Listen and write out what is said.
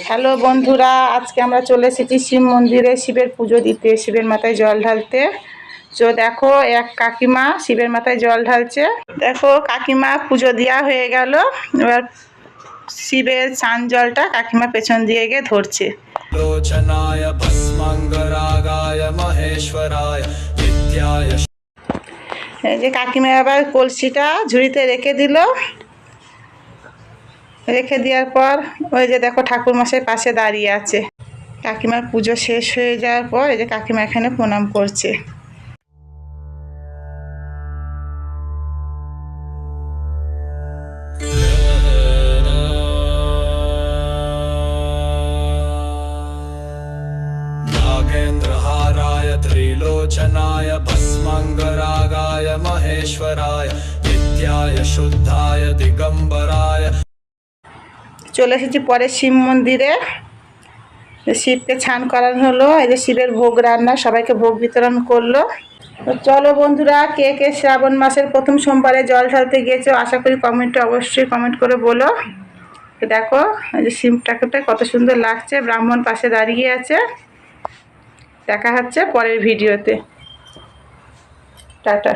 Hello বন্ধুরা, আজকে আমরা চলে এসেছি শিব মন্দিরে শিবের পুজো দিতে, শিবের মাথায় জল ঢালতে। তো দেখো এক কাকিমা শিবের মাথায় জল ঢালছে। দেখো কাকিমা পুজো দেওয়া হয়ে গেল, এবার শিবের স্নান জলটা কাকিমা পেছন দিয়ে গিয়ে ধরছে। লোচনায় ভস্মাঙ্গরাগায় মহেশ্বরায় নিত্যায়। এই যে কাকিমা আবার কলসিটা ঝুড়িতে রেখে দিল। রেখে দেওয়ার পর ওই যে দেখো ঠাকুরমশাই পাশে দাঁড়িয়ে আছে। কাকিমার পুজো শেষ হয়ে যাওয়ার পর এই যে কাকিমা এখানে প্রণাম করছে। नागेन्द्रहाराय त्रिलोचनाय भस्माङ्गरागाय महेश्वराय नित्याय शुद्धाय दिगम्बराय। চলে এসেছি পরে শিব মন্দিরে। শিবকে স্নান করানো হলো, এই যে শিবের ভোগ রান্না, সবাইকে ভোগ বিতরণ করলো। তো চলো বন্ধুরা, কে কে শ্রাবণ মাসের প্রথম সোমবারে জল ঢালতে গিয়েছো আশা করি কমেন্টে অবশ্যই কমেন্ট করে বলো। দেখো এই যে শিব ঠাকুরটা কত সুন্দর লাগছে, ব্রাহ্মণ পাশে দাঁড়িয়ে আছে। দেখা হচ্ছে পরের ভিডিওতে। টাটা।